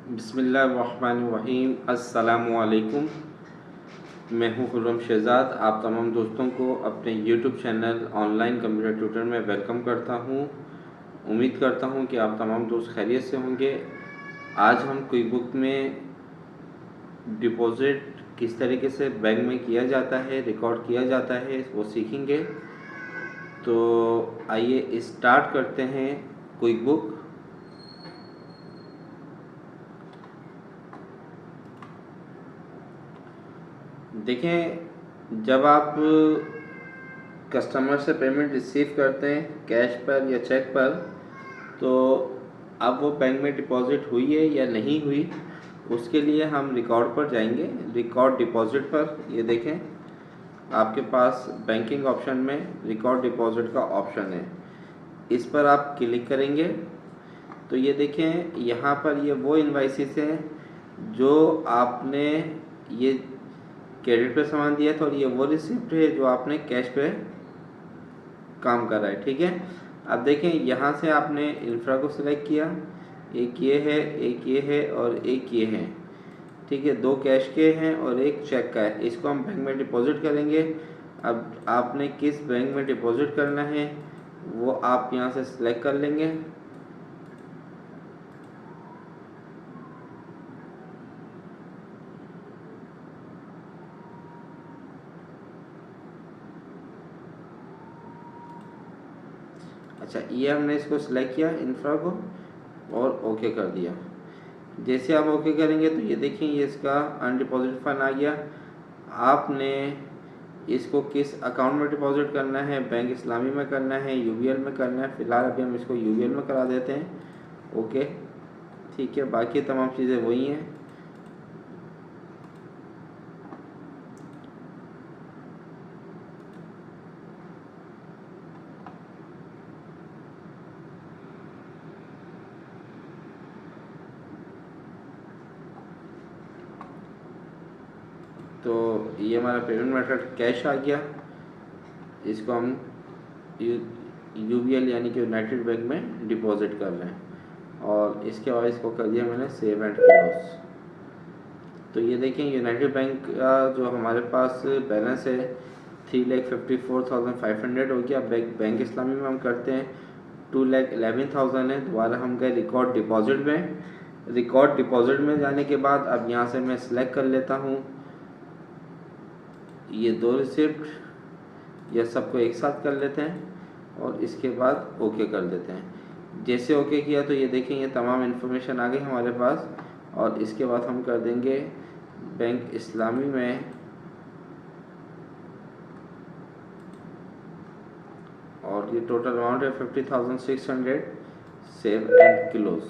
बिस्मिल्लाहिर्रहमानिर्रहीम। अस्सलामुअलैकुम। मैं हूं खुर्रम शहज़ाद। आप तमाम दोस्तों को अपने YouTube channel online computer tutor में वेलकम करता हूं। उम्मीद करता हूं कि आप तमाम दोस्त खैरियत से होंगे। आज हम क्विक बुक में डिपॉज़िट किस तरीके से बैंक में किया जाता है, रिकॉर्ड किया जाता है, वो सीखेंगे। तो आइए स्टार्ट करते हैं क्विक बुक। देखें, जब आप कस्टमर से पेमेंट रिसीव करते हैं कैश पर या चेक पर, तो अब वो बैंक में डिपॉज़िट हुई है या नहीं हुई, उसके लिए हम रिकॉर्ड पर जाएंगे। रिकॉर्ड डिपॉज़िट पर ये देखें, आपके पास बैंकिंग ऑप्शन में रिकॉर्ड डिपॉज़िट का ऑप्शन है। इस पर आप क्लिक करेंगे तो ये देखें, यहाँ पर ये वो इनवाइसेस हैं जो आपने ये क्रेडिट पे सामान दिया था, और ये वो रिसिप्ट है जो आपने कैश पे काम कर रहा है। ठीक है, अब देखें, यहाँ से आपने इंफ्रा को सिलेक्ट किया, एक ये है, एक ये है और एक ये है। ठीक है, दो कैश के हैं और एक चेक का है। इसको हम बैंक में डिपॉजिट करेंगे। अब आपने किस बैंक में डिपॉजिट करना है वो आप यहाँ से सिलेक्ट कर लेंगे। अच्छा, ये हमने इसको सिलेक्ट किया इंफ्रा को और ओके कर दिया। जैसे आप ओके करेंगे तो ये देखें, ये इसका अनडिपॉजिट फंड आ गया। आपने इसको किस अकाउंट में डिपॉजिट करना है, बैंक इस्लामी में करना है, यूबीएल में करना है। फ़िलहाल अभी हम इसको यूबीएल में करा देते हैं। ओके, ठीक है, बाकी तमाम चीज़ें वही हैं। तो ये हमारा पेमेंट मेथड कैश आ गया। इसको हम यूबीएल यानी कि यूनाइटेड बैंक में डिपॉजिट कर रहे हैं, और इसके बाद इसको कर दिया मैंने सेव एंड क्लोज। तो ये देखें, यूनाइटेड बैंक का जो हमारे पास बैलेंस है 3,54,500 हो गया। बैंक इस्लामी में हम करते हैं 2,11,000 है। दोबारा हम गए रिकॉर्ड डिपॉजिट में। रिकॉर्ड डिपॉजिट में जाने के बाद अब यहाँ से मैं सिलेक्ट कर लेता हूँ ये दो रिसिप्ट, यह सबको एक साथ कर लेते हैं और इसके बाद ओके कर देते हैं। जैसे ओके किया तो ये देखें, ये तमाम इन्फॉर्मेशन आ गई हमारे पास। और इसके बाद हम कर देंगे बैंक इस्लामी में, और ये टोटल अमाउंट है 50,600, सेव एंड क्लोज।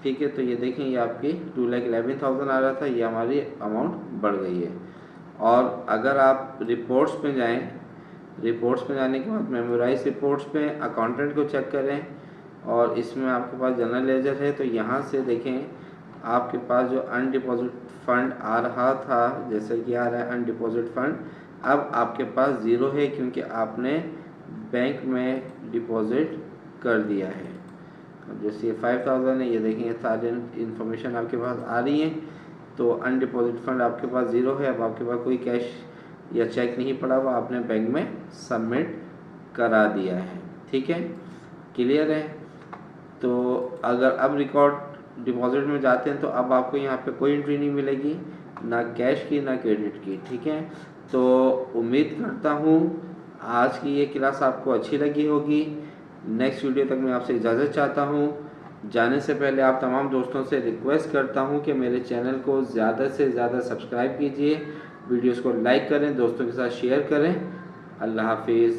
ठीक है, तो ये देखें, ये आपकी 2,11,000 आ रहा था, ये हमारी अमाउंट बढ़ गई है। और अगर आप रिपोर्ट्स में जाएं, रिपोर्ट्स में जाने के बाद मेमोराइज रिपोर्ट्स में अकाउंटेंट को चेक करें, और इसमें आपके पास जनरल लेजर है, तो यहाँ से देखें आपके पास जो अनडिपॉजिट फ़ंड आ रहा था, जैसे कि आ रहा है अनडिपॉजिट फ़ंड, अब आपके पास ज़ीरो है क्योंकि आपने बैंक में डिपॉजिट कर दिया है। अब जैसे ये 5,000 है, ये देखें, ये सारी इन्फॉर्मेशन आपके पास आ रही है। तो अनडिपॉजिट फंड आपके पास ज़ीरो है। अब आपके पास कोई कैश या चेक नहीं पड़ा हुआ, आपने बैंक में सबमिट करा दिया है। ठीक है, क्लियर है। तो अगर अब रिकॉर्ड डिपॉजिट में जाते हैं तो अब आपको यहाँ पे कोई एंट्री नहीं मिलेगी, ना कैश की ना क्रेडिट की। ठीक है, तो उम्मीद करता हूँ आज की ये क्लास आपको अच्छी लगी होगी। नेक्स्ट वीडियो तक मैं आपसे इजाज़त चाहता हूँ। जाने से पहले आप तमाम दोस्तों से रिक्वेस्ट करता हूँ कि मेरे चैनल को ज़्यादा से ज़्यादा सब्सक्राइब कीजिए, वीडियोस को लाइक करें, दोस्तों के साथ शेयर करें। अल्लाह हाफिज़।